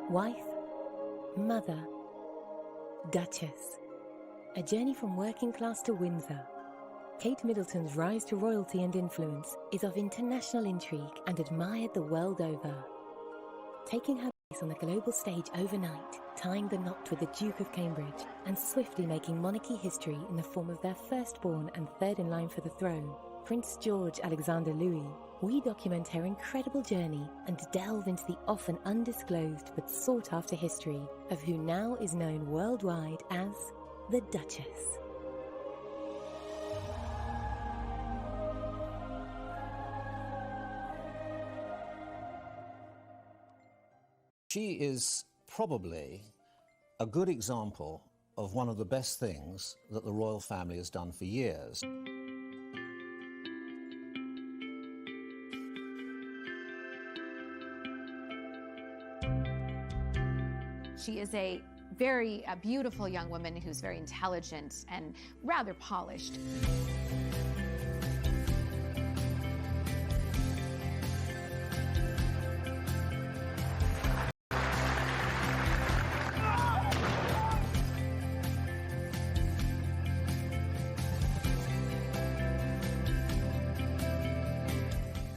Wife, mother, Duchess. A journey from working class to Windsor. Kate Middleton's rise to royalty and influence is of international intrigue and admired the world over. Taking her place on the global stage overnight, tying the knot with the Duke of Cambridge, and swiftly making monarchy history in the form of their firstborn and third in line for the throne, Prince George Alexander Louis, we document her incredible journey and delve into the often undisclosed but sought-after history of who now is known worldwide as the Duchess. She is probably a good example of one of the best things that the royal family has done for years. She is a very beautiful young woman who's very intelligent and rather polished.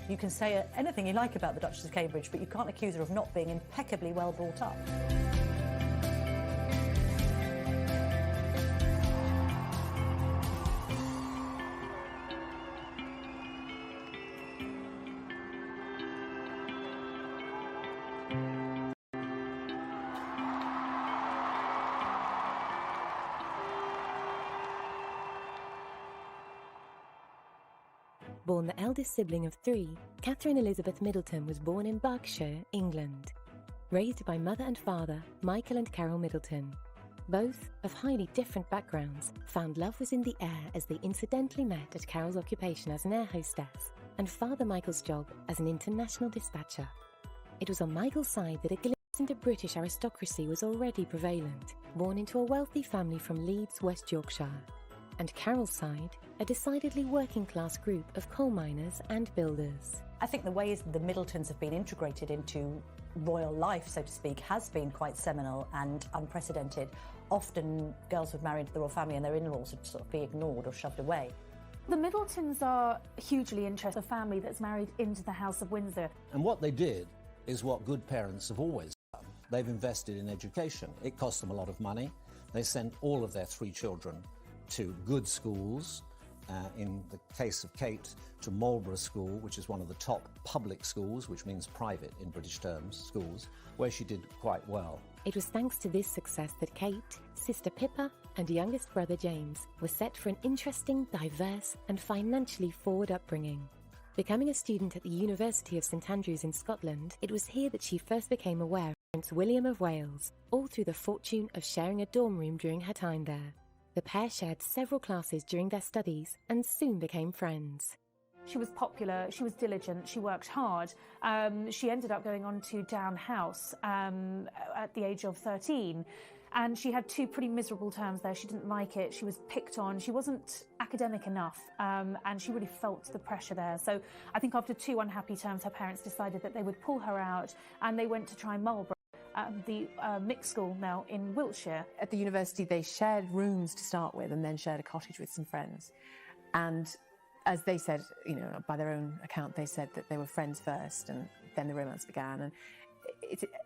You can say anything you like about the Duchess of Cambridge, but you can't accuse her of not being impeccably well brought up. Born the eldest sibling of three, Catherine Elizabeth Middleton was born in Berkshire, England. Raised by mother and father, Michael and Carol Middleton. Both, of highly different backgrounds, found love was in the air as they incidentally met at Carol's occupation as an air hostess and Father Michael's job as an international dispatcher. It was on Michael's side that a glimpse into British aristocracy was already prevalent, born into a wealthy family from Leeds, West Yorkshire. And Carol's side, a decidedly working-class group of coal miners and builders. I think the ways the Middletons have been integrated into royal life, so to speak, has been quite seminal and unprecedented. Often girls would marry into the royal family and their in-laws would sort of be ignored or shoved away. The Middletons are hugely interested, a family that's married into the House of Windsor. And what they did is what good parents have always done. They've invested in education. It cost them a lot of money. They sent all of their three children to good schools. In the case of Kate, to Marlborough School, which is one of the top public schools, which means private in British terms, schools, where she did quite well. It was thanks to this success that Kate, sister Pippa, and youngest brother James were set for an interesting, diverse, and financially forward upbringing. Becoming a student at the University of St Andrews in Scotland, it was here that she first became aware of Prince William of Wales, all through the fortune of sharing a dorm room during her time there. The pair shared several classes during their studies and soon became friends. She was popular, she was diligent, she worked hard. She ended up going on to Down House at the age of 13. And she had two pretty miserable terms there. She didn't like it, she was picked on, she wasn't academic enough, and she really felt the pressure there. So I think after two unhappy terms, her parents decided that they would pull her out, and they went to try Marlborough. The mixed school now in Wiltshire. At the university, they shared rooms to start with and then shared a cottage with some friends. And as they said, you know, by their own account, they said that they were friends first and then the romance began. And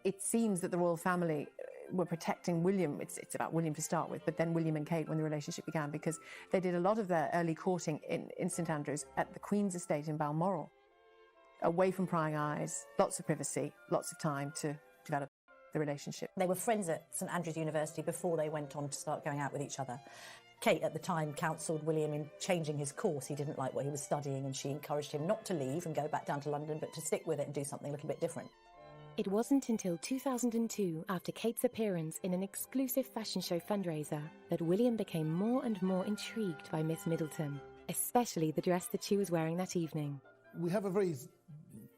it seems that the royal family were protecting William. It's about William to start with, but then William and Kate when the relationship began, because they did a lot of their early courting in St Andrews at the Queen's estate in Balmoral. Away from prying eyes, lots of privacy, lots of time to develop the relationship. They were friends at St Andrews University before they went on to start going out with each other. Kate at the time counselled William in changing his course. He didn't like what he was studying, and she encouraged him not to leave and go back down to London, but to stick with it and do something a little bit different. It wasn't until 2002, after Kate's appearance in an exclusive fashion show fundraiser, that William became more and more intrigued by Miss Middleton, especially the dress that she was wearing that evening. We have a very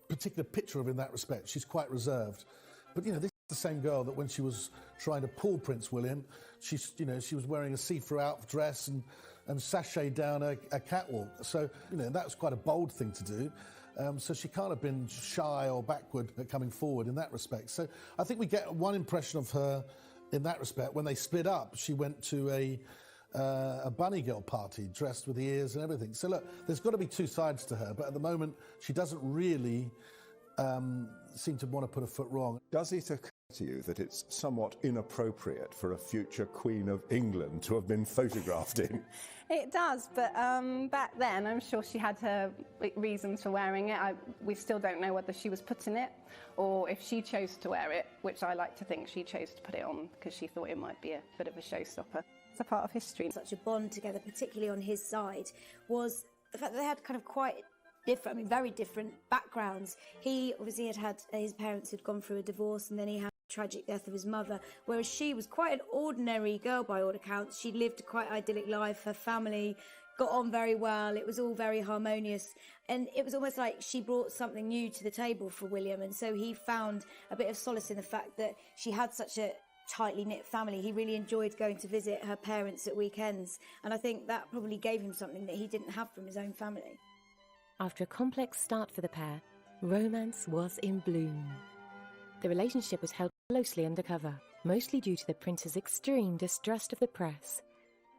particular picture of her in that respect. She's quite reserved. But, you know, this is the same girl that when she was trying to pull Prince William, she was wearing a see-through out dress and sashayed down a catwalk. So, you know, that was quite a bold thing to do. So she can't have been shy or backward at coming forward in that respect. So I think we get one impression of her in that respect. When they split up, she went to a bunny girl party, dressed with the ears and everything. So look, there's got to be two sides to her, but at the moment she doesn't really seem to want to put a foot wrong. Does it occur to you that it's somewhat inappropriate for a future Queen of England to have been photographed in? It does, but back then I'm sure she had her reasons for wearing it. We still don't know whether she was put in it or if she chose to wear it, which I like to think she chose to put it on because she thought it might be a bit of a showstopper. It's a part of history. Such a bond together, particularly on his side, was the fact that they had kind of quite different, very different backgrounds. He obviously had his parents had gone through a divorce, and then he had the tragic death of his mother, whereas she was quite an ordinary girl by all accounts. She lived a quite idyllic life. Her family got on very well. It was all very harmonious, and it was almost like she brought something new to the table for William, and so he found a bit of solace in the fact that she had such a tightly knit family. He really enjoyed going to visit her parents at weekends, and I think that probably gave him something that he didn't have from his own family. After a complex start for the pair, romance was in bloom. The relationship was held closely undercover, mostly due to the prince's extreme distrust of the press.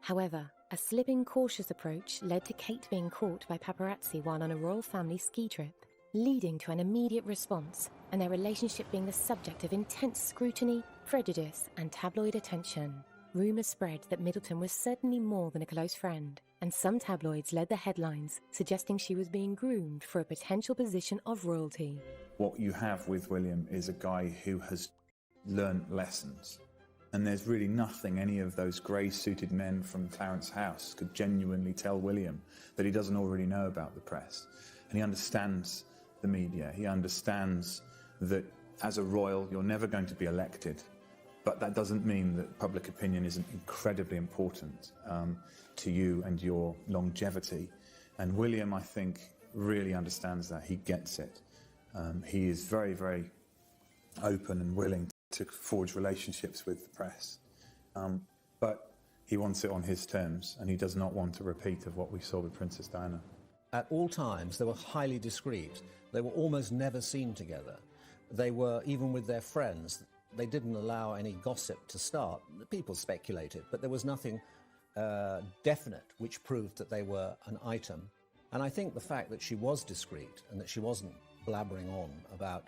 However, a slipping, cautious approach led to Kate being caught by paparazzi while on a royal family ski trip, leading to an immediate response and their relationship being the subject of intense scrutiny, prejudice and tabloid attention. Rumours spread that Middleton was certainly more than a close friend, and some tabloids led the headlines suggesting she was being groomed for a potential position of royalty. What you have with William is a guy who has learnt lessons, and there's really nothing any of those grey-suited men from Clarence House could genuinely tell William that he doesn't already know about the press. And he understands the media. He understands that as a royal you're never going to be elected, but that doesn't mean that public opinion isn't incredibly important to you and your longevity. And William, I think, really understands that. He gets it. He is very, very open and willing to forge relationships with the press. But he wants it on his terms, and he does not want a repeat of what we saw with Princess Diana. At all times, they were highly discreet. They were almost never seen together. They were, even with their friends, they didn't allow any gossip to start. People speculated, but there was nothing definite which proved that they were an item. And I think the fact that she was discreet and that she wasn't blabbering on about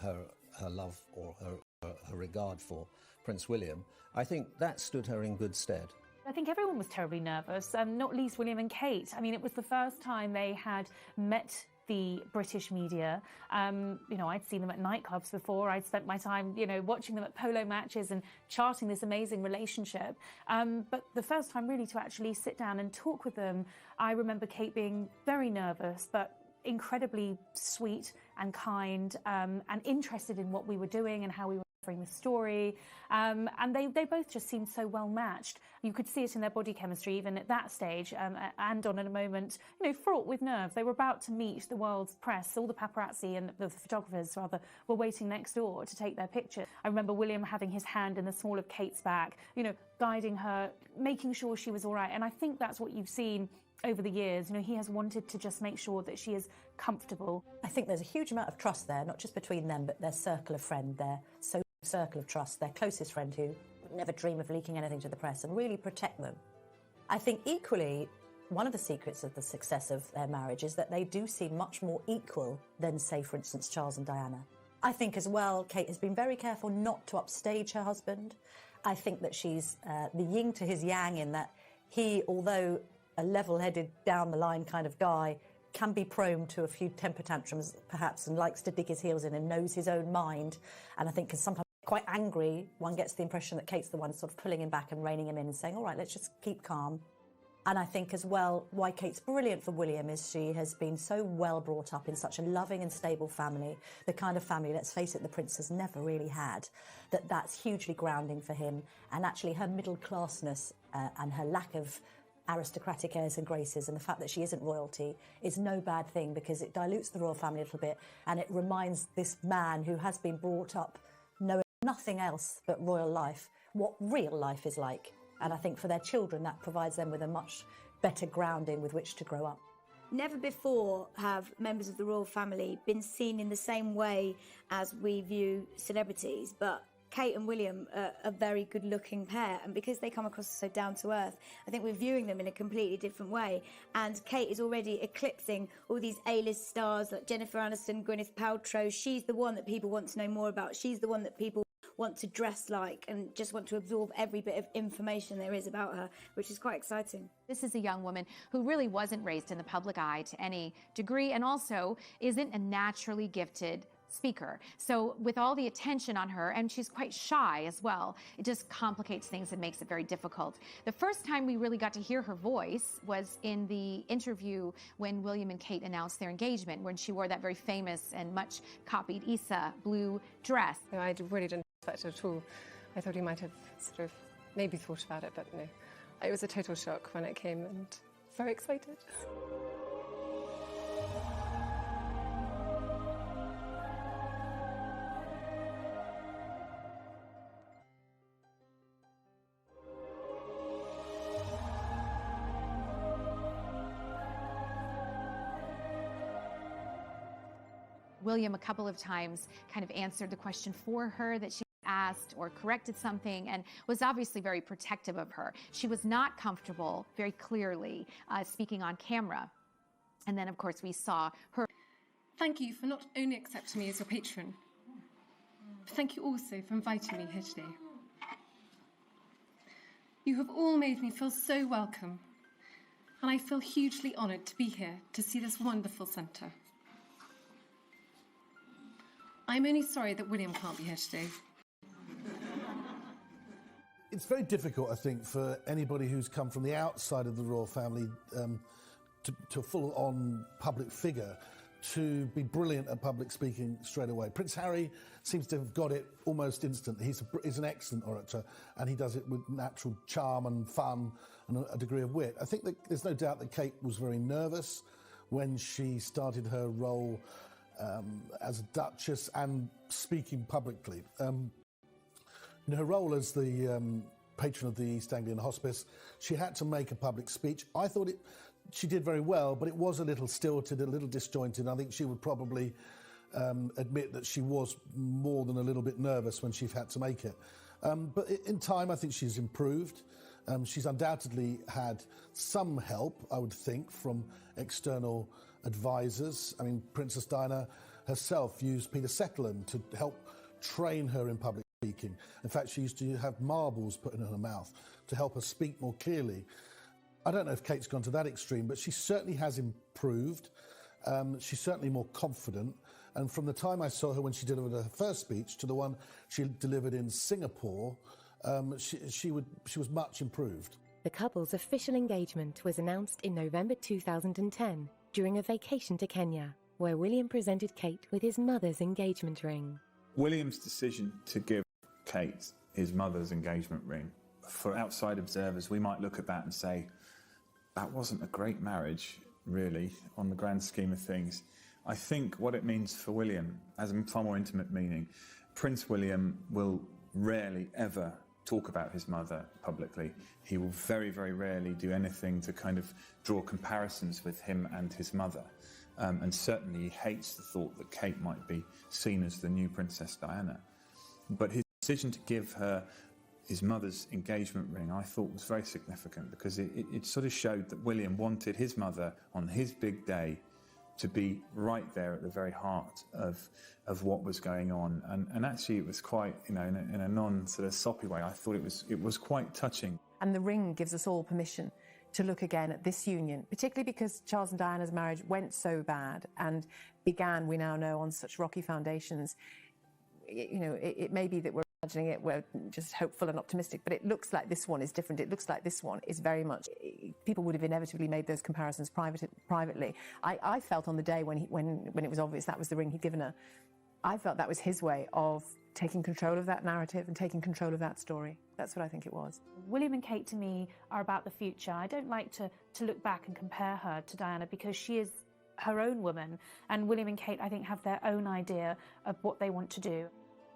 her love or her regard for Prince William, I think that stood her in good stead. I think everyone was terribly nervous, not least William and Kate. I mean, it was the first time they had met the British media. I'd seen them at nightclubs before. I'd spent my time, watching them at polo matches and charting this amazing relationship. But the first time really to actually sit down and talk with them, I remember Kate being very nervous, but incredibly sweet and kind, and interested in what we were doing and how we were covering the story. And they both just seemed so well matched. You could see it in their body chemistry even at that stage, and on in a moment, fraught with nerves. They were about to meet the world's press. All the paparazzi and the photographers, rather, were waiting next door to take their picture. I remember William having his hand in the small of Kate's back, guiding her, making sure she was all right. And I think that's what you've seen over the years. He has wanted to just make sure that she is comfortable. I think there's a huge amount of trust there, not just between them, but their circle of friend, their social circle of trust, their closest friend who would never dream of leaking anything to the press and really protect them. I think equally, one of the secrets of the success of their marriage is that they do seem much more equal than, say, for instance, Charles and Diana. I think as well, Kate has been very careful not to upstage her husband. I think that she's the yin to his yang in that he, although a level-headed, down-the-line kind of guy, can be prone to a few temper tantrums, perhaps, and likes to dig his heels in and knows his own mind. And I think because sometimes quite angry, one gets the impression that Kate's the one sort of pulling him back and reining him in and saying, all right, let's just keep calm. And I think as well, why Kate's brilliant for William is she has been so well brought up in such a loving and stable family, the kind of family, let's face it, the prince has never really had, that's hugely grounding for him. And actually her middle-classness and her lack of aristocratic airs and graces and the fact that she isn't royalty is no bad thing, because it dilutes the royal family a little bit and it reminds this man who has been brought up knowing nothing else but royal life what real life is like. And I think for their children that provides them with a much better grounding with which to grow up. Never before have members of the royal family been seen in the same way as we view celebrities, but Kate and William are a very good-looking pair, and because they come across so down-to-earth, I think we're viewing them in a completely different way. And Kate is already eclipsing all these A-list stars like Jennifer Aniston, Gwyneth Paltrow. She's the one that people want to know more about. She's the one that people want to dress like and just want to absorb every bit of information there is about her, which is quite exciting. This is a young woman who really wasn't raised in the public eye to any degree, and also isn't a naturally gifted speaker. So with all the attention on her, and she's quite shy as well, it just complicates things and makes it very difficult. The first time we really got to hear her voice was in the interview when William and Kate announced their engagement, when she wore that very famous and much copied Issa blue dress. No, I really didn't expect it at all. I thought he might have sort of maybe thought about it, but no. It was a total shock when it came, and very excited. William a couple of times kind of answered the question for her that she asked or corrected something, and was obviously very protective of her. She was not comfortable, very clearly, speaking on camera. And then, of course, we saw her. Thank you for not only accepting me as your patron, but thank you also for inviting me here today. You have all made me feel so welcome, and I feel hugely honoured to be here to see this wonderful centre. I'm only sorry that William can't be here today. It's very difficult, I think, for anybody who's come from the outside of the royal family to a full-on public figure to be brilliant at public speaking straight away. Prince Harry seems to have got it almost instantly. He's an excellent orator, and he does it with natural charm and fun and a degree of wit. I think that there's no doubt that Kate was very nervous when she started her role as a Duchess and speaking publicly. In her role as the patron of the East Anglian Hospice, she had to make a public speech. I thought she did very well, but it was a little stilted, a little disjointed. I think she would probably admit that she was more than a little bit nervous when she had to make it. But in time, I think she's improved. She's undoubtedly had some help, I would think, from external advisors. I mean, Princess Diana herself used Peter Settleman to help train her in public speaking. In fact, she used to have marbles put in her mouth to help her speak more clearly. I don't know if Kate's gone to that extreme, but she certainly has improved. She's certainly more confident. And from the time I saw her when she delivered her first speech to the one she delivered in Singapore, she was much improved. The couple's official engagement was announced in November 2010 during a vacation to Kenya, where William presented Kate with his mother's engagement ring. William's decision to give Kate his mother's engagement ring, for outside observers, we might look at that and say, that wasn't a great marriage, really, on the grand scheme of things. I think what it means for William has a far more intimate meaning. Prince William will rarely ever talk about his mother publicly. He will very, very rarely do anything to kind of draw comparisons with him and his mother. And certainly he hates the thought that Kate might be seen as the new Princess Diana. But his decision to give her his mother's engagement ring, I thought, was very significant, because it sort of showed that William wanted his mother on his big day to be right there at the very heart of what was going on. And actually it was quite, in a non-sort of soppy way, I thought it was quite touching. And the ring gives us all permission to look again at this union, particularly because Charles and Diana's marriage went so bad and began, we now know, on such rocky foundations. It may be that we're imagining it, we're just hopeful and optimistic, but it looks like this one is different. It looks like this one is very much, people would have inevitably made those comparisons privately. I felt on the day when it was obvious that was the ring he'd given her, I felt that was his way of taking control of that narrative and taking control of that story. That's what I think it was. William and Kate, to me, are about the future. I don't like to look back and compare her to Diana, because she is her own woman, and William and Kate, I think, have their own idea of what they want to do.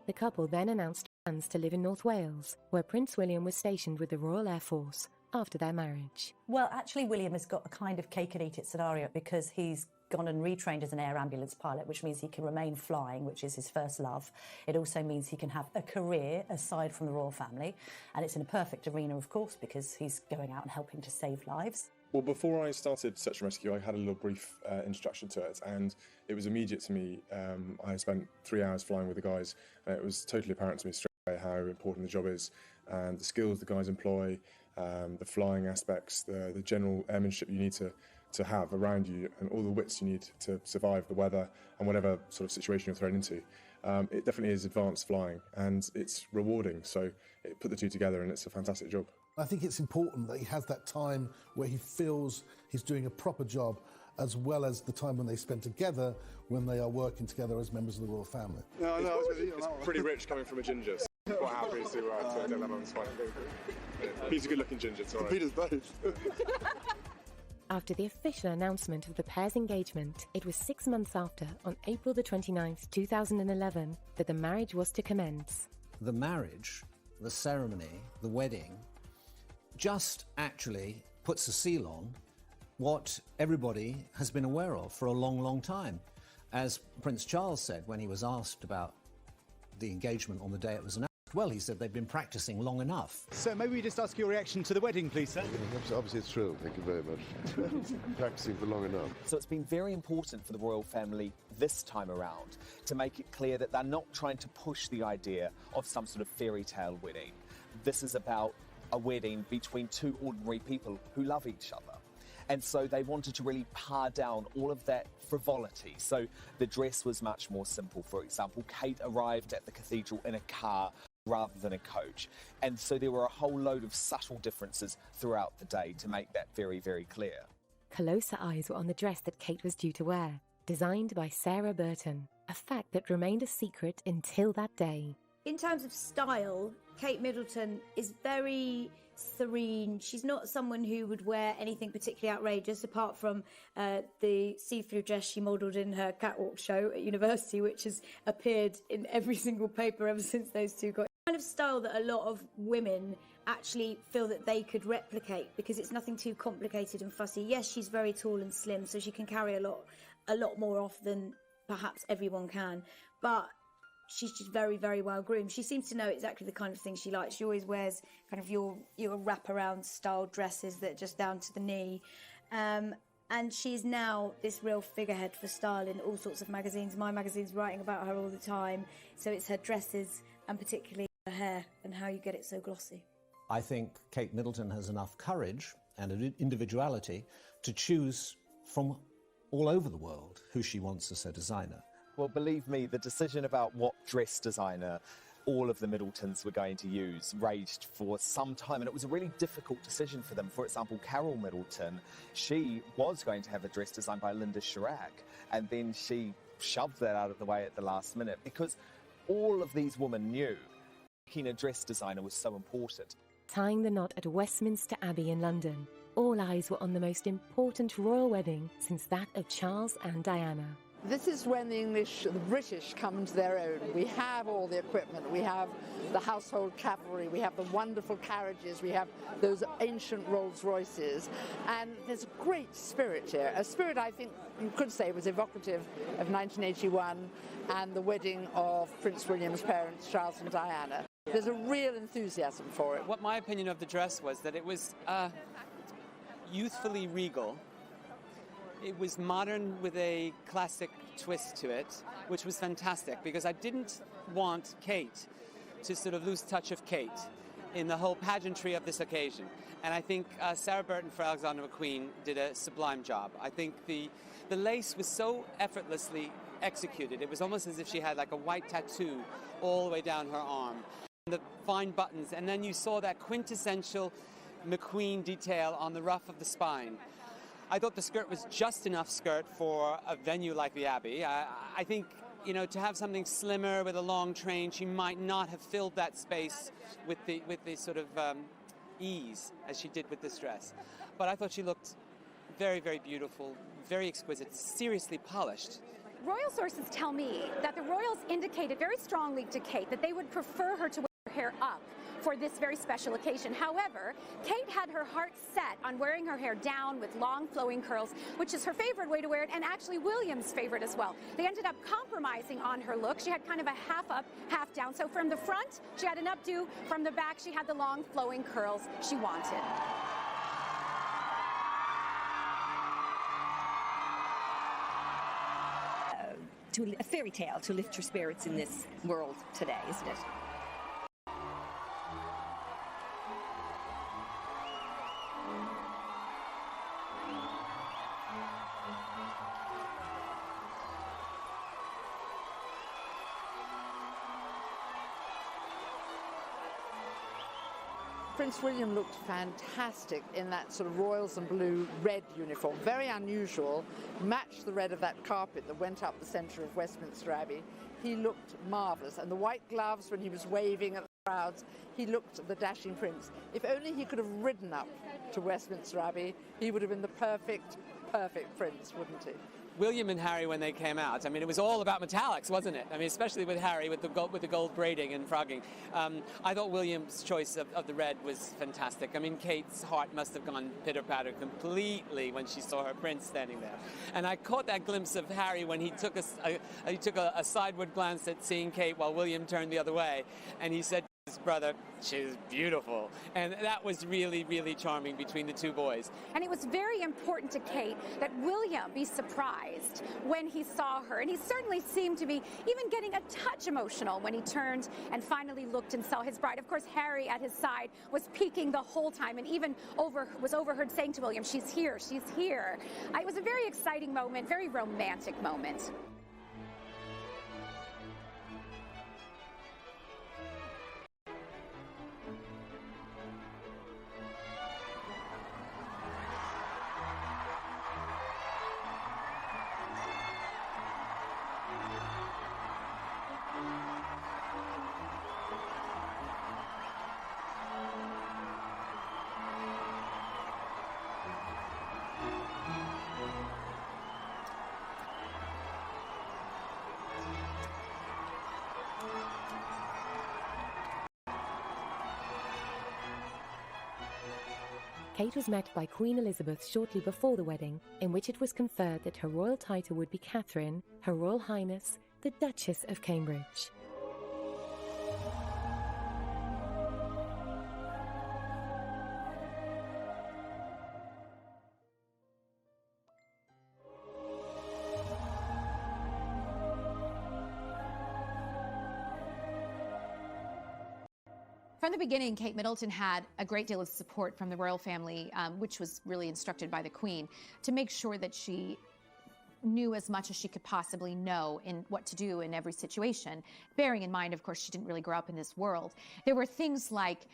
The couple then announced plans to live in North Wales, where Prince William was stationed with the Royal Air Force after their marriage. Well, actually, William has got a kind of cake-and-eat-it scenario because he's gone and retrained as an air ambulance pilot, which means he can remain flying, which is his first love. It also means he can have a career aside from the royal family, and it's in a perfect arena, of course, because he's going out and helping to save lives. Well, before I started Search and Rescue, I had a little brief introduction to it, and it was immediate to me. I spent 3 hours flying with the guys, and it was totally apparent to me straight away how important the job is, and the skills the guys employ, the flying aspects, the general airmanship you need to have around you, and all the wits you need to survive the weather and whatever sort of situation you're thrown into. It definitely is advanced flying, and it's rewarding, so it put the two together, and it's a fantastic job. I think it's important that he has that time where he feels he's doing a proper job, as well as the time when they spend together when they are working together as members of the royal family. No, it's pretty rich coming from a ginger, so I'm quite happy to do that on the spot. He's a good-looking ginger, it's all right. Peter's both. After the official announcement of the pair's engagement, it was 6 months after, on April the 29th, 2011, that the marriage was to commence. The marriage, the ceremony, the wedding, just actually puts a seal on what everybody has been aware of for a long, long time. As Prince Charles said when he was asked about the engagement on the day it was announced, well, he said they'd been practicing long enough. So maybe we just ask your reaction to the wedding, please, sir? Obviously thrilled, thank you very much. Practicing for long enough. So it's been very important for the royal family this time around to make it clear that they're not trying to push the idea of some sort of fairy tale wedding. This is about a wedding between two ordinary people who love each other. And so they wanted to really par down all of that frivolity. So the dress was much more simple. For example, Kate arrived at the cathedral in a car rather than a coach. And so there were a whole load of subtle differences throughout the day to make that very, very clear. Closer eyes were on the dress that Kate was due to wear, designed by Sarah Burton, a fact that remained a secret until that day. In terms of style, Kate Middleton is very serene. She's not someone who would wear anything particularly outrageous, apart from the see-through dress she modelled in her catwalk show at university, which has appeared in every single paper ever since those two got. Kind of style that a lot of women actually feel that they could replicate, because it's nothing too complicated and fussy. Yes, she's very tall and slim, so she can carry a lot more off than perhaps everyone can, but she's just very, very well groomed. She seems to know exactly the kind of thing she likes. She always wears kind of your wraparound style dresses that are just down to the knee. And she's now this real figurehead for style in all sorts of magazines. My magazine's writing about her all the time. So it's her dresses and particularly her hair and how you get it so glossy. I think Kate Middleton has enough courage and an individuality to choose from all over the world who she wants as her designer. Well, believe me, the decision about what dress designer all of the Middletons were going to use raged for some time, and it was a really difficult decision for them. For example, Carol Middleton, she was going to have a dress designed by Linda Chirac, and then she shoved that out of the way at the last minute because all of these women knew picking a dress designer was so important. Tying the knot at Westminster Abbey in London, all eyes were on the most important royal wedding since that of Charles and Diana. This is when the British come into their own. We have all the equipment, we have the household cavalry, we have the wonderful carriages, we have those ancient Rolls Royces, and there's a great spirit here. A spirit I think you could say was evocative of 1981 and the wedding of Prince William's parents, Charles and Diana. There's a real enthusiasm for it. What my opinion of the dress was that it was youthfully regal. It was modern with a classic twist to it, which was fantastic because I didn't want Kate to sort of lose touch of Kate in the whole pageantry of this occasion. And I think Sarah Burton for Alexander McQueen did a sublime job. I think the lace was so effortlessly executed. It was almost as if she had like a white tattoo all the way down her arm. The fine buttons, and then you saw that quintessential McQueen detail on the ruff of the spine. I thought the skirt was just enough skirt for a venue like the Abbey. I think, you know, to have something slimmer with a long train, she might not have filled that space with the sort of ease as she did with this dress. But I thought she looked very, very beautiful, very exquisite, seriously polished. Royal sources tell me that the royals indicated very strongly to Kate that they would prefer her to wear her hair up for this very special occasion. However, Kate had her heart set on wearing her hair down with long flowing curls, which is her favorite way to wear it, and actually William's favorite as well. They ended up compromising on her look. She had kind of a half up, half down. So from the front, she had an updo. From the back, she had the long flowing curls she wanted. A fairy tale to lift your spirits in this world today, isn't it? Prince William looked fantastic in that sort of royals and blue red uniform, very unusual, matched the red of that carpet that went up the centre of Westminster Abbey. He looked marvellous, and the white gloves when he was waving at the crowds, he looked the dashing prince. If only he could have ridden up to Westminster Abbey, he would have been the perfect prince, wouldn't he? William and Harry, when they came out, I mean, it was all about metallics, wasn't it? I mean, especially with Harry, with the gold braiding and frogging. I thought William's choice of the red was fantastic. I mean, Kate's heart must have gone pitter-patter completely when she saw her prince standing there. And I caught that glimpse of Harry when he took a sideward glance at seeing Kate while William turned the other way, and he said to his brother, "She's beautiful." And that was really, really charming between the two boys. And it was very important to Kate that William be surprised when he saw her. And he certainly seemed to be even getting a touch emotional when he turned and finally looked and saw his bride. Of course, Harry at his side was peeking the whole time and even was overheard saying to William, "She's here, she's here." It was a very exciting moment, very romantic moment. Kate was met by Queen Elizabeth shortly before the wedding, in which it was conferred that her royal title would be Catherine, Her Royal Highness, the Duchess of Cambridge. From the beginning, Kate Middleton had a great deal of support from the royal family, which was really instructed by the Queen, to make sure that she knew as much as she could possibly know in what to do in every situation. Bearing in mind, of course, she didn't really grow up in this world. There were things like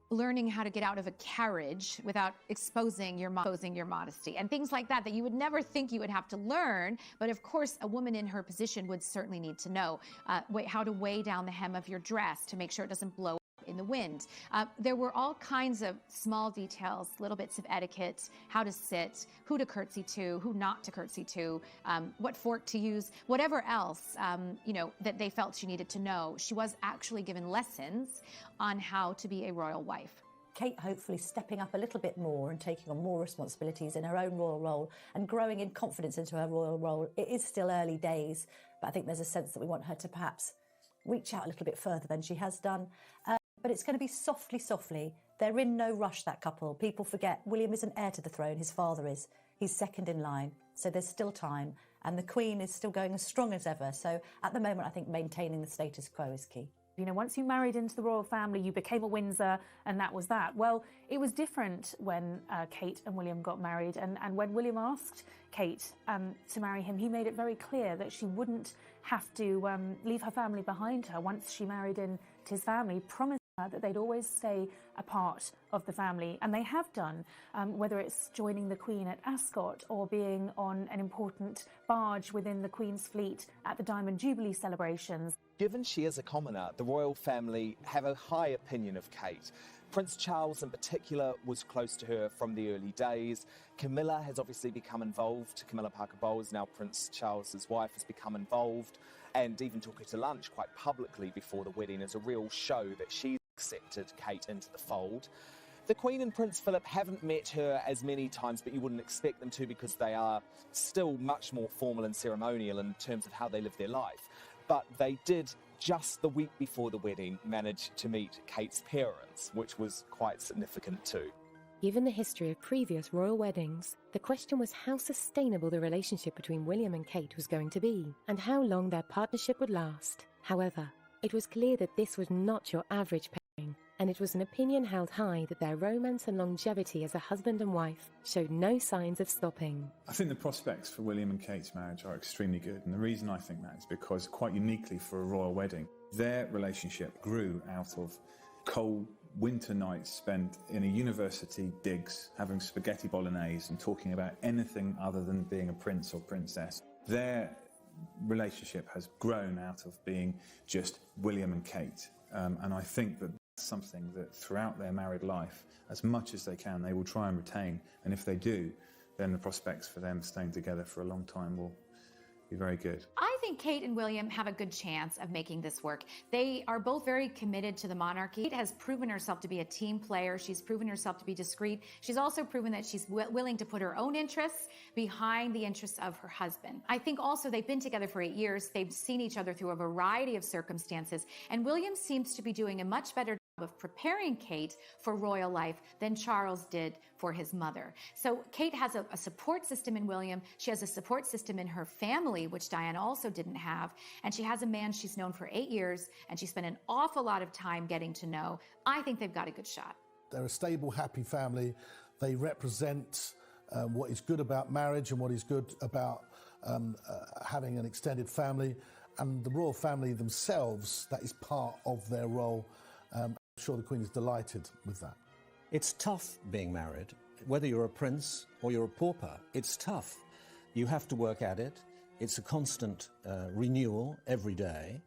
learning how to get out of a carriage without exposing your modesty, and things like that that you would never think you would have to learn. But of course, a woman in her position would certainly need to know how to weigh down the hem of your dress to make sure it doesn't blow in the wind. There were all kinds of small details, little bits of etiquette, how to sit, who to curtsy to, who not to curtsy to, what fork to use, whatever else, that they felt she needed to know. She was actually given lessons on how to be a royal wife. Kate hopefully stepping up a little bit more and taking on more responsibilities in her own royal role and growing in confidence into her royal role. It is still early days, but I think there's a sense that we want her to perhaps reach out a little bit further than she has done. But it's going to be softly, softly. They're in no rush, that couple. People forget William isn't heir to the throne, his father is. He's second in line, so there's still time. And the Queen is still going as strong as ever. So at the moment, I think maintaining the status quo is key. You know, once you married into the royal family, you became a Windsor, and that was that. Well, it was different when Kate and William got married. And when William asked Kate to marry him, he made it very clear that she wouldn't have to leave her family behind her once she married into his family, promised that they'd always stay a part of the family, and they have done, whether it's joining the Queen at Ascot or being on an important barge within the Queen's fleet at the Diamond Jubilee celebrations. Given she is a commoner, the royal family have a high opinion of Kate. Prince Charles in particular was close to her from the early days. Camilla has obviously become involved. Camilla Parker Bowles, now Prince Charles's wife, has become involved. and even took her to lunch quite publicly before the wedding as a real show that she's accepted Kate into the fold. The Queen and Prince Philip haven't met her as many times, but you wouldn't expect them to because they are still much more formal and ceremonial in terms of how they live their life. But they did, just the week before the wedding, manage to meet Kate's parents, which was quite significant too. Given the history of previous royal weddings, the question was how sustainable the relationship between William and Kate was going to be, and how long their partnership would last. However, it was clear that this was not your average pairing, and it was an opinion held high that their romance and longevity as a husband and wife showed no signs of stopping. I think the prospects for William and Kate's marriage are extremely good, and the reason I think that is because, quite uniquely for a royal wedding, their relationship grew out of cold winter nights spent in a university digs having spaghetti bolognese and talking about anything other than being a prince or princess. Their relationship has grown out of being just William and Kate, and I think that that's something that throughout their married life, as much as they can, they will try and retain, and if they do, then the prospects for them staying together for a long time will be very good. I think Kate and William have a good chance of making this work. They are both very committed to the monarchy. Kate has proven herself to be a team player. She's proven herself to be discreet. She's also proven that she's willing to put her own interests behind the interests of her husband. I think also they've been together for 8 years. They've seen each other through a variety of circumstances, and William seems to be doing a much better job of preparing Kate for royal life than Charles did for his mother. So Kate has a support system in William. She has a support system in her family, which Diana also didn't have. And she has a man she's known for 8 years, and she spent an awful lot of time getting to know. I think they've got a good shot. They're a stable, happy family. They represent what is good about marriage and what is good about having an extended family. And the royal family themselves, that is part of their role. I'm sure the Queen is delighted with that. It's tough being married. Whether you're a prince or you're a pauper, it's tough. You have to work at it. It's a constant renewal every day.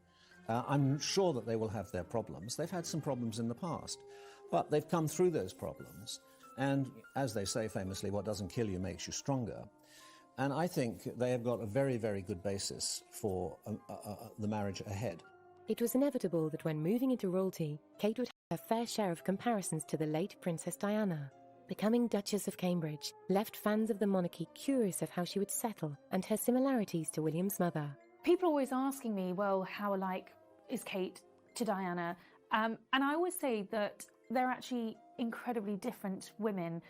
I'm sure that they will have their problems. They've had some problems in the past, but they've come through those problems. And as they say famously, what doesn't kill you makes you stronger. And I think they have got a very, very good basis for the marriage ahead. It was inevitable that when moving into royalty, Kate would have a fair share of comparisons to the late Princess Diana. Becoming Duchess of Cambridge left fans of the monarchy curious of how she would settle and her similarities to William's mother. People are always asking me, well, how alike is Kate to Diana? And I always say that they're actually incredibly different women.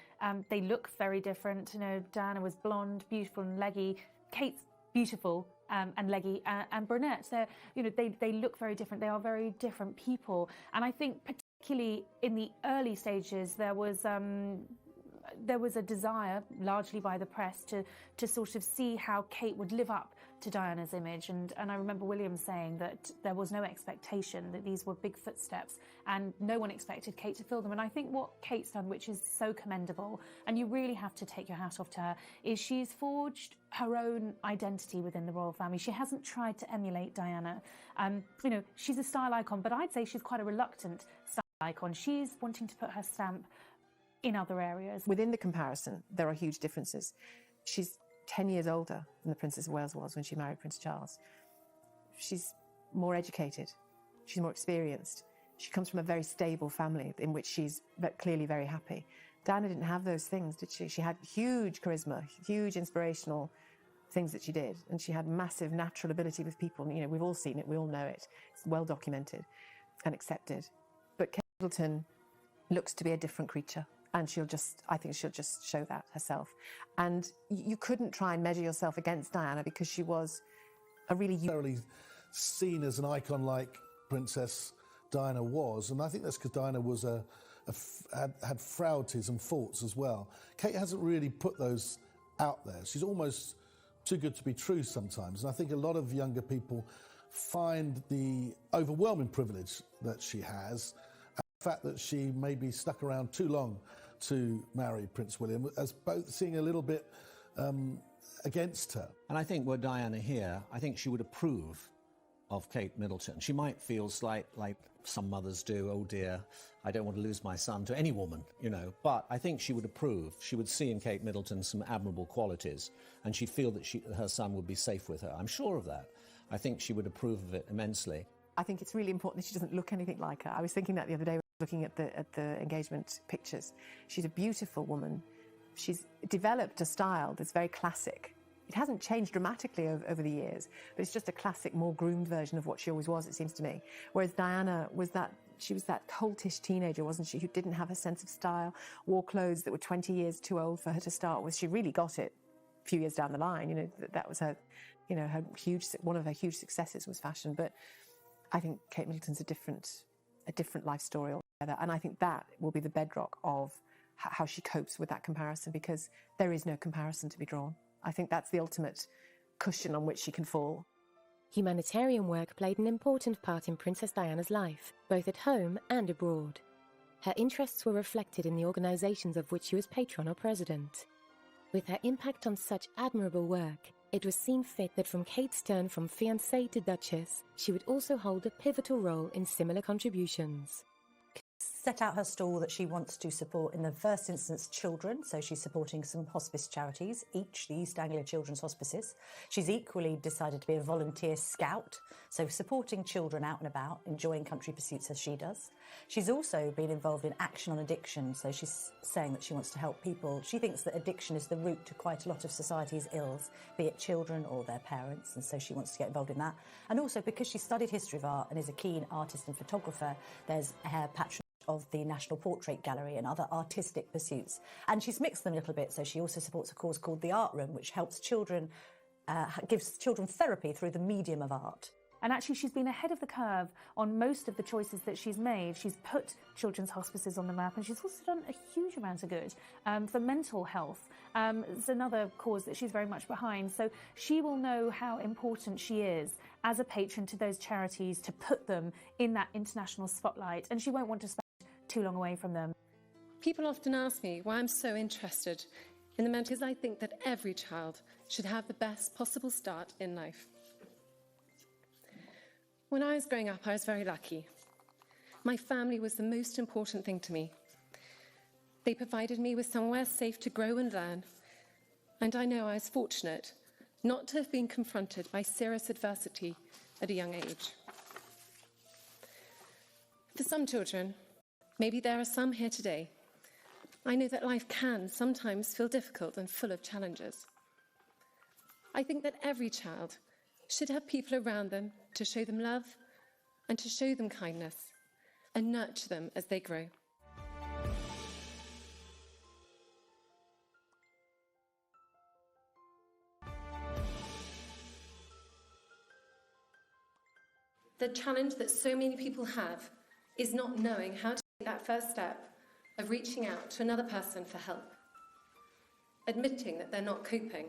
They look very different. You know, Diana was blonde, beautiful and leggy. Kate's beautiful and leggy and brunette. So, you know, they look very different. They are very different people. And I think particularly in the early stages, there was a desire, largely by the press, to sort of see how Kate would live up to Diana's image. And I remember William saying that there was no expectation, that these were big footsteps, and no one expected Kate to fill them. And I think what Kate's done, which is so commendable, and you really have to take your hat off to her, is she's forged her own identity within the royal family. She hasn't tried to emulate Diana. You know, she's a style icon, but I'd say she's quite a reluctant style icon. She's wanting to put her stamp in other areas. Within the comparison, there are huge differences. She's 10 years older than the Princess of Wales was when she married Prince Charles. She's more educated. She's more experienced. She comes from a very stable family in which she's clearly very happy. Diana didn't have those things, did she? She had huge charisma, huge inspirational things that she did, and she had massive natural ability with people. You know, we've all seen it, we all know it. It's well documented and accepted. But Kate Middleton looks to be a different creature. And I think she'll just show that herself. And you couldn't try and measure yourself against Diana because she was a really seen as an icon like Princess Diana was. And I think that's because Diana was had frailties and faults as well. Kate hasn't really put those out there. She's almost too good to be true sometimes. And I think a lot of younger people find the overwhelming privilege that she has, and the fact that she maybe stuck around too long to marry Prince William, as both seeing a little bit against her. And I think were Diana here, I think she would approve of Kate Middleton. She might feel like some mothers do, oh dear, I don't want to lose my son to any woman, you know. But I think she would approve. She would see in Kate Middleton some admirable qualities, and she'd feel that her son would be safe with her. I'm sure of that. I think she would approve of it immensely. I think it's really important that she doesn't look anything like her. I was thinking that the other day, looking at the engagement pictures. She's a beautiful woman. She's developed a style that's very classic. It hasn't changed dramatically over the years, but it's just a classic, more groomed version of what she always was, it seems to me. Whereas Diana was that coltish teenager, wasn't she, who didn't have a sense of style, wore clothes that were 20 years too old for her to start with. She really got it a few years down the line. You know, that was her, you know, one of her huge successes was fashion. But I think Kate Middleton's a different life story altogether, and I think that will be the bedrock of how she copes with that comparison, because there is no comparison to be drawn. I think that's the ultimate cushion on which she can fall. Humanitarian work played an important part in Princess Diana's life, both at home and abroad. Her interests were reflected in the organisations of which she was patron or president. With her impact on such admirable work, it was seen fit that from Kate's turn from fiancée to Duchess, she would also hold a pivotal role in similar contributions. Set out her stall that she wants to support, in the first instance, children. So she's supporting some hospice charities, each the East Anglia Children's Hospices. She's equally decided to be a volunteer scout, so supporting children out and about, enjoying country pursuits as she does. She's also been involved in action on addiction, so she's saying that she wants to help people. She thinks that addiction is the root to quite a lot of society's ills, be it children or their parents, and so she wants to get involved in that. And also, because she studied history of art and is a keen artist and photographer, there's her patronage of the National Portrait Gallery and other artistic pursuits. And she's mixed them a little bit, so she also supports a cause called the Art Room, which helps children, gives children therapy through the medium of art. And actually, she's been ahead of the curve on most of the choices that she's made. She's put children's hospices on the map, and she's also done a huge amount of good for mental health. It's another cause that she's very much behind. So she will know how important she is as a patron to those charities, to put them in that international spotlight, and she won't want to spend too long away from them. People often ask me why I'm so interested in the mental, because I think that every child should have the best possible start in life. When I was growing up, I was very lucky. My family was the most important thing to me. They provided me with somewhere safe to grow and learn, and I know I was fortunate not to have been confronted by serious adversity at a young age. For some children, maybe there are some here today, I know that life can sometimes feel difficult and full of challenges. I think that every child should have people around them to show them love and to show them kindness and nurture them as they grow. The challenge that so many people have is not knowing how to take that first step of reaching out to another person for help, admitting that they're not coping.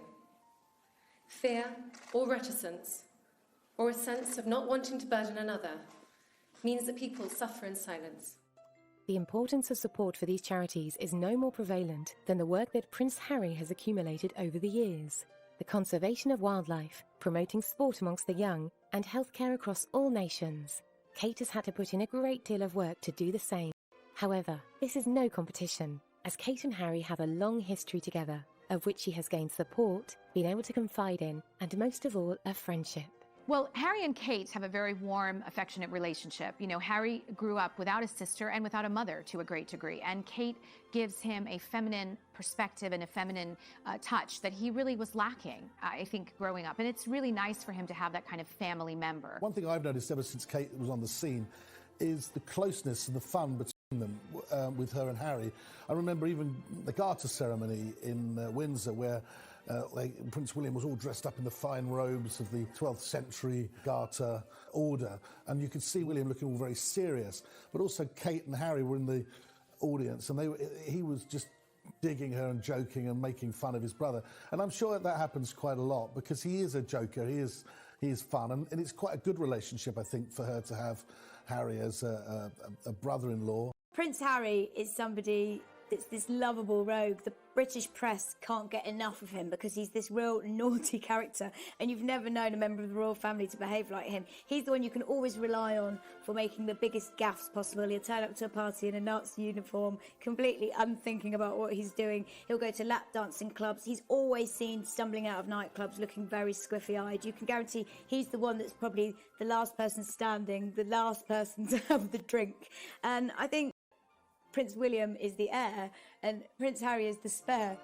Fear or reticence, or a sense of not wanting to burden another, means that people suffer in silence. The importance of support for these charities is no more prevalent than the work that Prince Harry has accumulated over the years. The conservation of wildlife, promoting sport amongst the young, and healthcare across all nations. Kate has had to put in a great deal of work to do the same. However, this is no competition, as Kate and Harry have a long history together, of which she has gained support, been able to confide in, and most of all, a friendship. Well, Harry and Kate have a very warm, affectionate relationship. You know, Harry grew up without a sister and without a mother to a great degree, and Kate gives him a feminine perspective and a feminine touch that he really was lacking, I think, growing up. And it's really nice for him to have that kind of family member. One thing I've noticed ever since Kate was on the scene is the closeness and the fun between them with her and Harry. I remember even the Garter ceremony in Windsor, where Prince William was all dressed up in the fine robes of the 12th century Garter order, and you could see William looking all very serious, but also Kate and Harry were in the audience, and he was just digging her and joking and making fun of his brother. And I'm sure that happens quite a lot, because he is a joker, he is fun, and it's quite a good relationship, I think, for her to have Harry as a brother-in-law. Prince Harry is somebody It's this lovable rogue. The British press can't get enough of him because he's this real naughty character, and you've never known a member of the royal family to behave like him. He's the one you can always rely on for making the biggest gaffes possible. He'll turn up to a party in a Nazi uniform, completely unthinking about what he's doing. He'll go to lap dancing clubs. He's always seen stumbling out of nightclubs looking very squiffy-eyed. You can guarantee he's the one that's probably the last person standing, the last person to have the drink. And I think Prince William is the heir and Prince Harry is the spare.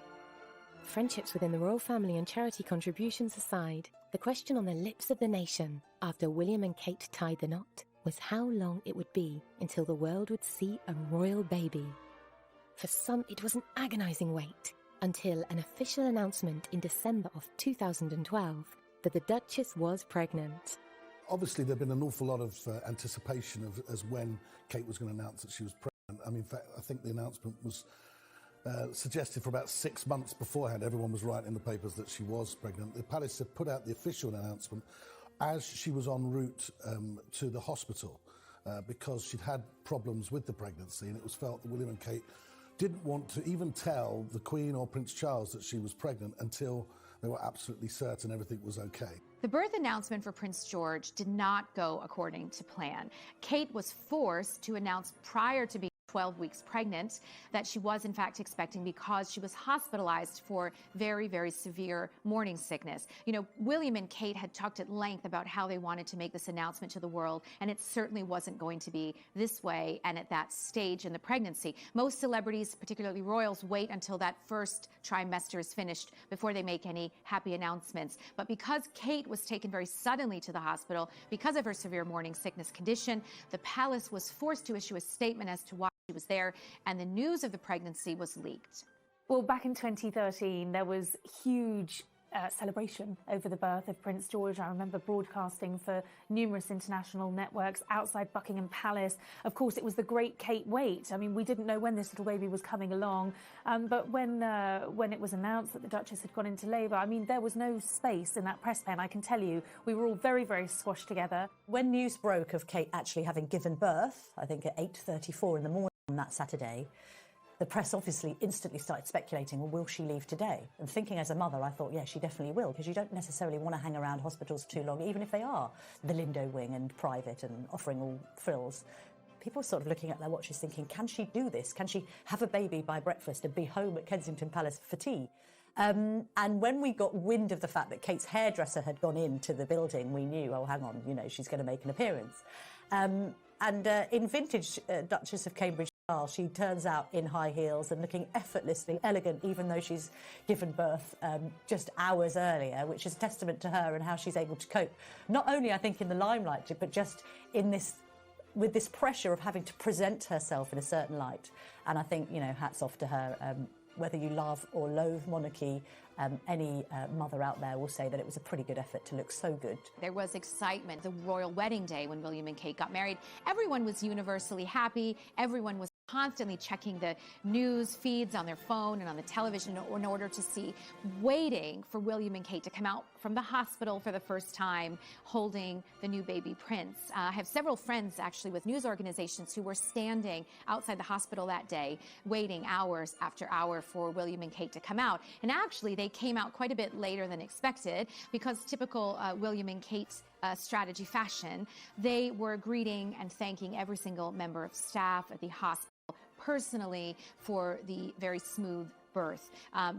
Friendships within the royal family and charity contributions aside, the question on the lips of the nation after William and Kate tied the knot was how long it would be until the world would see a royal baby. For some, it was an agonising wait until an official announcement in December of 2012 that the Duchess was pregnant. Obviously, there'd been an awful lot of anticipation of as when Kate was going to announce that she was pregnant. I mean, in fact, I think the announcement was suggested for about 6 months beforehand. Everyone was writing in the papers that she was pregnant. The palace had put out the official announcement as she was en route to the hospital because she'd had problems with the pregnancy, and it was felt that William and Kate didn't want to even tell the Queen or Prince Charles that she was pregnant until they were absolutely certain everything was okay. The birth announcement for Prince George did not go according to plan. Kate was forced to announce prior to being 12 weeks pregnant that she was in fact expecting because she was hospitalized for very, very severe morning sickness. You know, William and Kate had talked at length about how they wanted to make this announcement to the world, and it certainly wasn't going to be this way and at that stage in the pregnancy. Most celebrities, particularly royals, wait until that first trimester is finished before they make any happy announcements. But because Kate was taken very suddenly to the hospital because of her severe morning sickness condition, the palace was forced to issue a statement as to why she was there, and the news of the pregnancy was leaked. Well, back in 2013, there was huge celebration over the birth of Prince George. I remember broadcasting for numerous international networks outside Buckingham Palace. Of course, it was the great Kate wait. I mean, we didn't know when this little baby was coming along, but when it was announced that the Duchess had gone into labour, I mean, there was no space in that press pen, I can tell you. We were all very, very squashed together. When news broke of Kate actually having given birth, I think at 8:34 in the morning on that Saturday, the press obviously instantly started speculating, well, will she leave today? And thinking as a mother, I thought, yeah, she definitely will, because you don't necessarily want to hang around hospitals too long, even if they are the Lindo wing and private and offering all frills. People were sort of looking at their watches thinking, can she do this? Can she have a baby by breakfast and be home at Kensington Palace for tea? And when we got wind of the fact that Kate's hairdresser had gone into the building, we knew, oh, hang on, you know, she's going to make an appearance. And in vintage Duchess of Cambridge style, she turns out in high heels and looking effortlessly elegant, even though she's given birth just hours earlier, which is a testament to her and how she's able to cope. Not only, I think, in the limelight, but just in this, with this pressure of having to present herself in a certain light. And I think, you know, hats off to her. Whether you love or loathe monarchy, any mother out there will say that it was a pretty good effort to look so good. There was excitement. The royal wedding day when William and Kate got married, everyone was universally happy. Everyone was constantly checking the news feeds on their phone and on the television in order to see, waiting for William and Kate to come out from the hospital for the first time, holding the new baby prince. I have several friends actually with news organizations who were standing outside the hospital that day, waiting hours after hour for William and Kate to come out. And actually, they came out quite a bit later than expected because typical William and Kate strategy fashion, they were greeting and thanking every single member of staff at the hospital personally for the very smooth birth.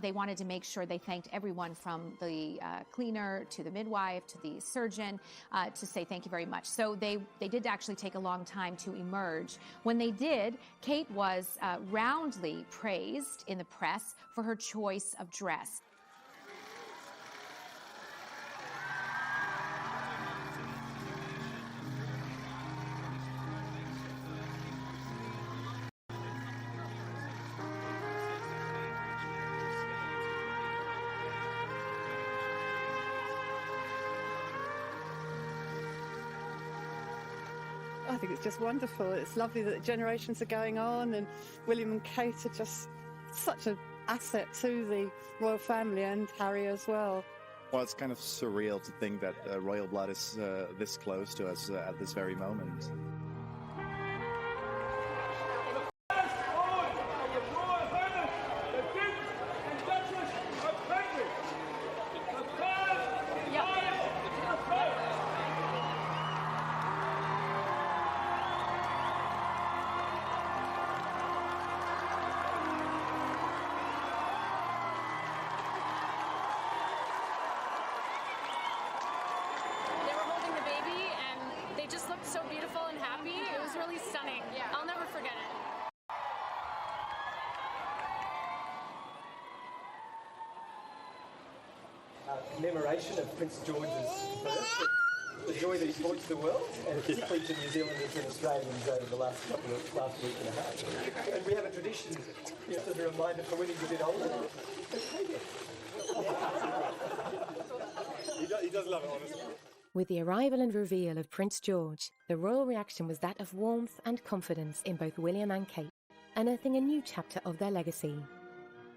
They wanted to make sure they thanked everyone from the cleaner to the midwife to the surgeon to say thank you very much. So they did actually take a long time to emerge. When they did, Kate was roundly praised in the press for her choice of dress. I think it's just wonderful. It's lovely that generations are going on, and William and Kate are just such an asset to the royal family, and Harry as well. Well, it's kind of surreal to think that royal blood is this close to us at this very moment. commemoration of Prince George's birth, the joy that he's brought to the world, and particularly to New Zealanders and Australians over the last week and a half. And we have a tradition, as a reminder for when he's a bit older. He does love it, honestly. With the arrival and reveal of Prince George, the royal reaction was that of warmth and confidence in both William and Kate, unearthing a new chapter of their legacy.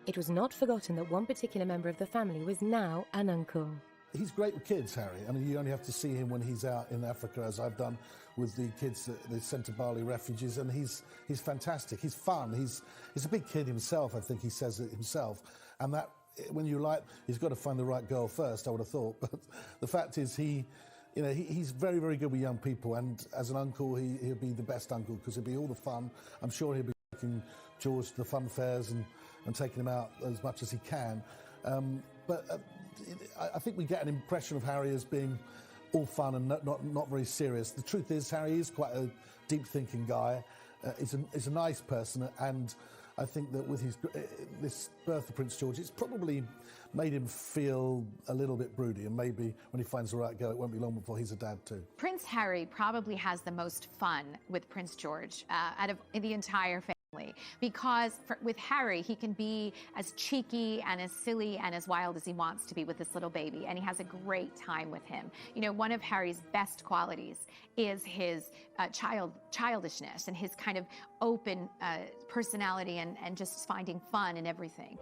It was not forgotten that one particular member of the family was now an uncle. He's great with kids, Harry. I mean, you only have to see him when he's out in Africa, as I've done with the kids at the Centre Bali refugees, and he's fantastic. He's fun. He's a big kid himself, I think he says it himself. And that, when you he's got to find the right girl first, I would have thought. But the fact is he's very, very good with young people, and as an uncle, he'll be the best uncle because he'll be all the fun. I'm sure he'll be taking George to the fun fairs and taking him out as much as he can. I think we get an impression of Harry as being all fun and not very serious. The truth is, Harry is quite a deep-thinking guy. He's a nice person, and I think that with this birth of Prince George, it's probably made him feel a little bit broody, and maybe when he finds the right girl, it won't be long before he's a dad too. Prince Harry probably has the most fun with Prince George out of the entire family, because with Harry, he can be as cheeky and as silly and as wild as he wants to be with this little baby, and he has a great time with him. You know, one of Harry's best qualities is his childishness and his kind of open personality and just finding fun in everything.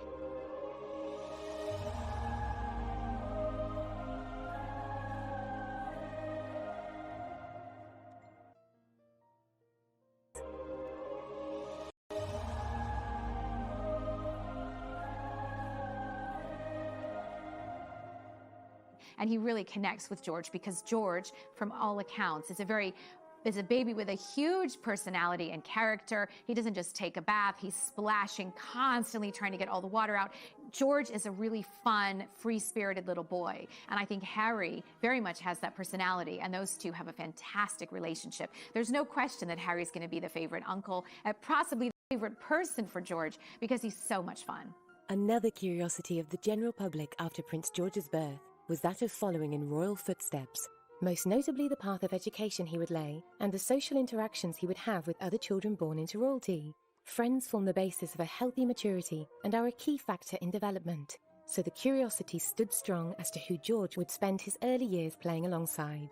And he really connects with George because George, from all accounts, is a baby with a huge personality and character. He doesn't just take a bath, he's splashing, constantly trying to get all the water out. George is a really fun, free-spirited little boy. And I think Harry very much has that personality, and those two have a fantastic relationship. There's no question that Harry's going to be the favorite uncle, possibly the favorite person for George, because he's so much fun. Another curiosity of the general public after Prince George's birth was that of following in royal footsteps, most notably the path of education he would lay and the social interactions he would have with other children born into royalty. Friends form the basis of a healthy maturity and are a key factor in development, so the curiosity stood strong as to who George would spend his early years playing alongside.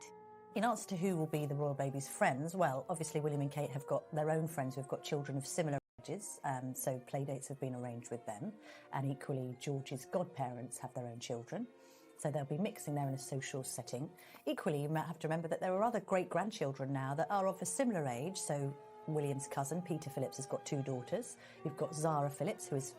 In answer to who will be the royal baby's friends, well, obviously William and Kate have got their own friends who have got children of similar ages, so playdates have been arranged with them, and equally George's godparents have their own children. So they'll be mixing there in a social setting. Equally, you might have to remember that there are other great-grandchildren now that are of a similar age. So William's cousin, Peter Phillips, has got two daughters. You've got Zara Phillips, who is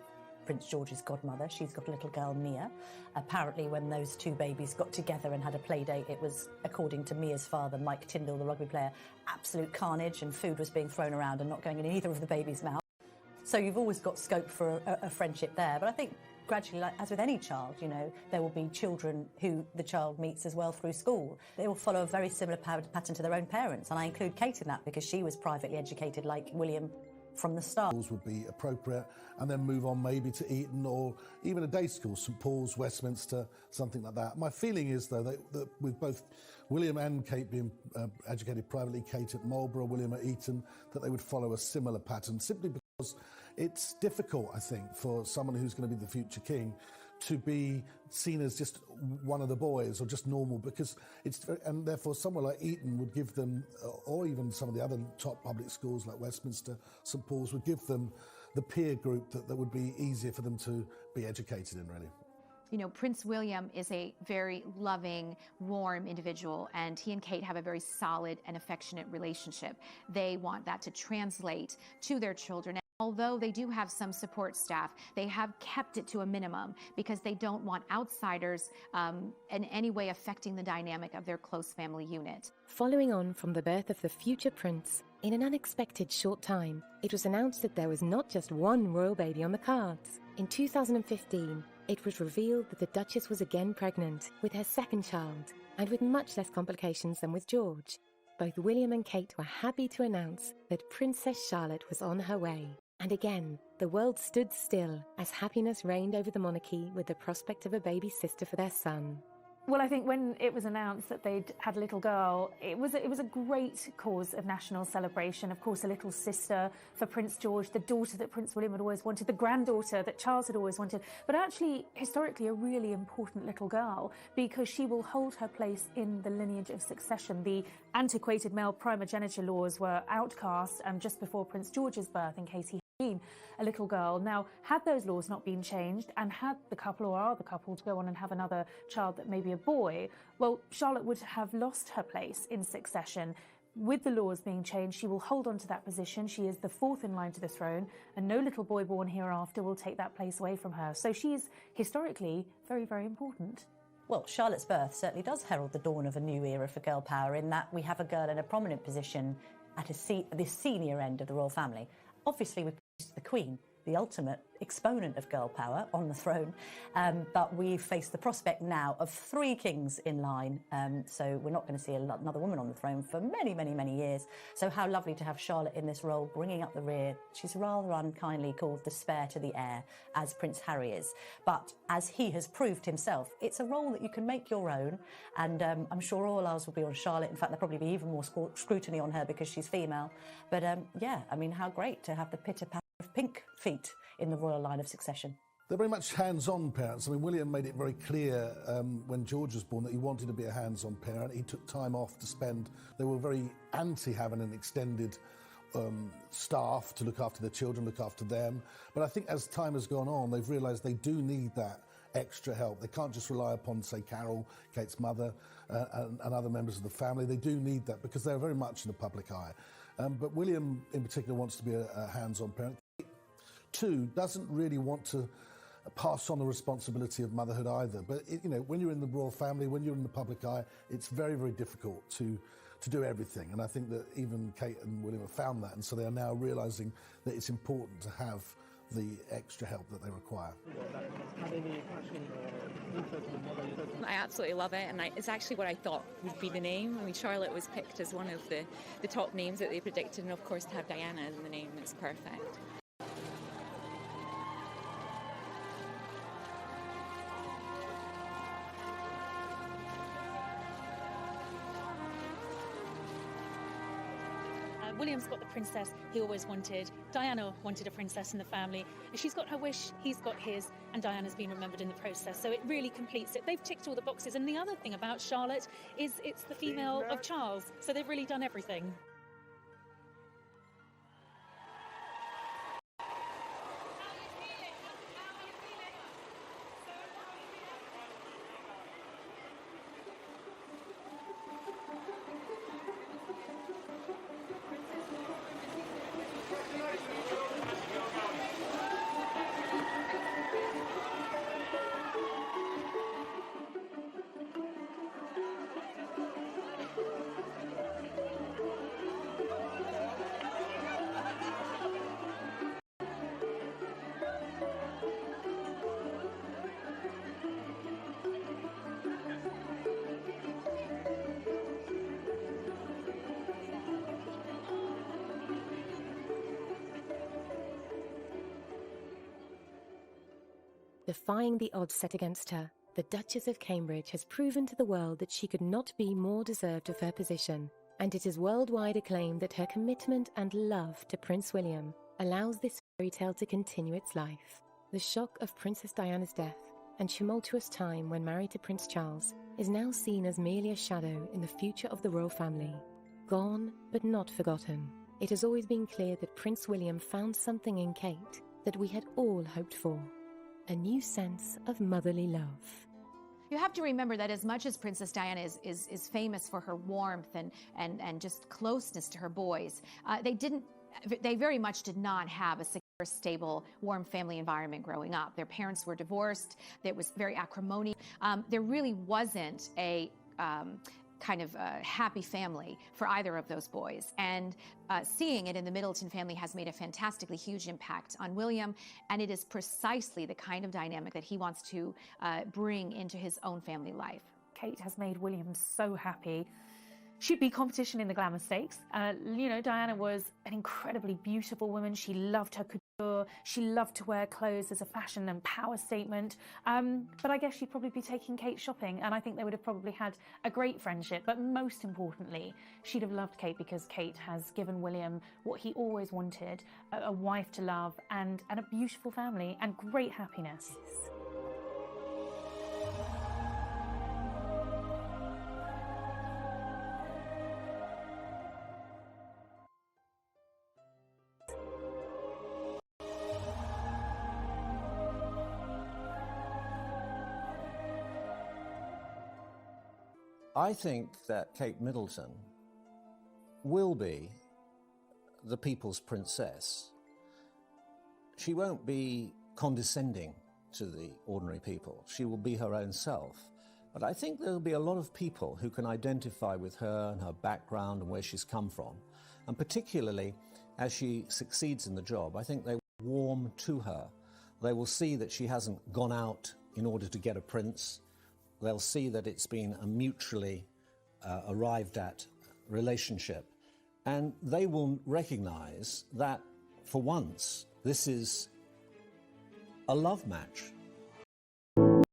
Prince George's godmother. She's got a little girl, Mia. Apparently, when those two babies got together and had a play date, it was, according to Mia's father, Mike Tyndall, the rugby player, absolute carnage, and food was being thrown around and not going in either of the babies' mouth. So you've always got scope for a friendship there. But I think gradually, like, as with any child, there will be children who the child meets as well through school. They will follow a very similar pattern to their own parents, and I include Kate in that because she was privately educated like William from the start. Schools would be appropriate, and then move on maybe to Eton or even a day school, St Paul's, Westminster, something like that. My feeling is, though, that with both William and Kate being educated privately, Kate at Marlborough, William at Eton, that they would follow a similar pattern, simply because it's difficult, I think, for someone who's going to be the future king to be seen as just one of the boys or just normal, because and therefore somewhere like Eton would give them, or even some of the other top public schools like Westminster, St Paul's, would give them the peer group that would be easier for them to be educated in, really. You know, Prince William is a very loving, warm individual, and he and Kate have a very solid and affectionate relationship. They want that to translate to their children. Although they do have some support staff, they have kept it to a minimum because they don't want outsiders in any way affecting the dynamic of their close family unit. Following on from the birth of the future prince, in an unexpected short time, it was announced that there was not just one royal baby on the cards. In 2015, it was revealed that the Duchess was again pregnant with her second child, and with much less complications than with George. Both William and Kate were happy to announce that Princess Charlotte was on her way. And again, the world stood still as happiness reigned over the monarchy with the prospect of a baby sister for their son. Well, I think when it was announced that they'd had a little girl, it was a great cause of national celebration. Of course, a little sister for Prince George, the daughter that Prince William had always wanted, the granddaughter that Charles had always wanted, but actually, historically, a really important little girl because she will hold her place in the lineage of succession. The antiquated male primogeniture laws were outcast just before Prince George's birth in case he been a little girl. Now, had those laws not been changed and had the couple or are the couple to go on and have another child that may be a boy, well, Charlotte would have lost her place in succession. With the laws being changed, she will hold on to that position. She is the fourth in line to the throne, and no little boy born hereafter will take that place away from her. So she is historically very, very important. Well, Charlotte's birth certainly does herald the dawn of a new era for girl power in that we have a girl in a prominent position at the senior end of the royal family. Obviously, we the Queen, the ultimate exponent of girl power on the throne, but we face the prospect now of 3 kings in line, so we're not going to see another woman on the throne for many, many, many years. So how lovely to have Charlotte in this role, bringing up the rear. She's rather unkindly called the spare to the heir, as Prince Harry is, but as he has proved himself, it's a role that you can make your own, and I'm sure all eyes will be on Charlotte. In fact, there'll probably be even more scrutiny on her because she's female, but yeah, I mean, how great to have the pitter-patter of pink feet in the royal line of succession. They're very much hands-on parents. I mean, William made it very clear when George was born that he wanted to be a hands-on parent. He took time off to spend. They were very anti having an extended staff to look after their children, look after them. But I think as time has gone on, they've realised they do need that extra help. They can't just rely upon, say, Carol, Kate's mother, and other members of the family. They do need that because they're very much in the public eye. But William, in particular, wants to be a hands-on parent. Too, doesn't really want to pass on the responsibility of motherhood either. But, you know, when you're in the royal family, when you're in the public eye, it's very, very difficult to do everything. And I think that even Kate and William have found that. And so they are now realising that it's important to have the extra help that they require. I absolutely love it, and it's actually what I thought would be the name. I mean, Charlotte was picked as one of the top names that they predicted, and of course to have Diana in the name is perfect. William's got the princess he always wanted. Diana wanted a princess in the family. If she's got her wish, he's got his, and Diana's been remembered in the process. So it really completes it. They've ticked all the boxes. And the other thing about Charlotte is it's the female of Charles. So they've really done everything. Defying the odds set against her, the Duchess of Cambridge has proven to the world that she could not be more deserved of her position, and it is worldwide acclaimed that her commitment and love to Prince William allows this fairy tale to continue its life. The shock of Princess Diana's death and tumultuous time when married to Prince Charles is now seen as merely a shadow in the future of the royal family. Gone, but not forgotten. It has always been clear that Prince William found something in Kate that we had all hoped for. A new sense of motherly love. You have to remember that as much as Princess Diana is famous for her warmth and just closeness to her boys, they very much did not have a secure, stable, warm family environment growing up. Their parents were divorced. There was very acrimony. There really wasn't a kind of a happy family for either of those boys. And seeing it in the Middleton family has made a fantastically huge impact on William, and it is precisely the kind of dynamic that he wants to bring into his own family life. Kate has made William so happy. She'd be competition in the glamour stakes. You know, Diana was an incredibly beautiful woman. She loved her couture. She loved to wear clothes as a fashion and power statement. But I guess she'd probably be taking Kate shopping, and I think they would have probably had a great friendship. But most importantly, she'd have loved Kate because Kate has given William what he always wanted, a wife to love and a beautiful family and great happiness. I think that Kate Middleton will be the people's princess. She won't be condescending to the ordinary people. She will be her own self. But I think there'll be a lot of people who can identify with her and her background and where she's come from. And particularly as she succeeds in the job, I think they will warm to her. They will see that she hasn't gone out in order to get a prince. They'll see that it's been a mutually arrived at relationship. And they will recognise that, for once, this is a love match. And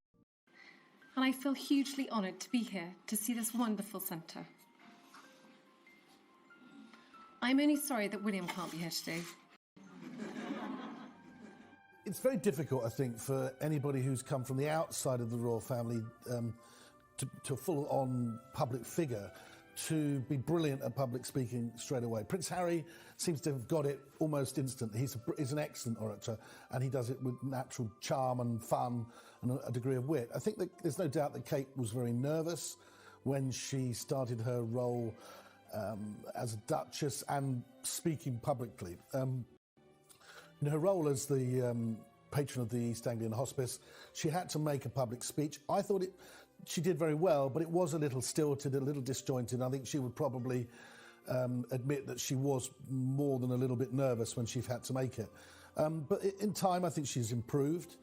I feel hugely honoured to be here to see this wonderful centre. I'm only sorry that William can't be here today. It's very difficult, I think, for anybody who's come from the outside of the royal family to a full-on public figure to be brilliant at public speaking straight away. Prince Harry seems to have got it almost instantly. He's an excellent orator, and he does it with natural charm and fun and a degree of wit. I think that there's no doubt that Kate was very nervous when she started her role as a Duchess and speaking publicly. In her role as the patron of the East Anglian Hospice, she had to make a public speech. I thought she did very well, but it was a little stilted, a little disjointed. I think she would probably admit that she was more than a little bit nervous when she had to make it. But in time, I think she's improved.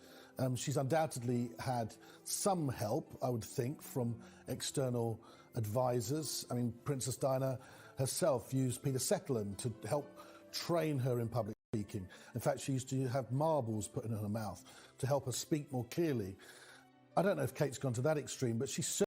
She's undoubtedly had some help, I would think, from external advisors. I mean, Princess Diana herself used Peter Settleton to help train her in public speaking. In fact, she used to have marbles put in her mouth to help her speak more clearly. I don't know if Kate's gone to that extreme, but she certainly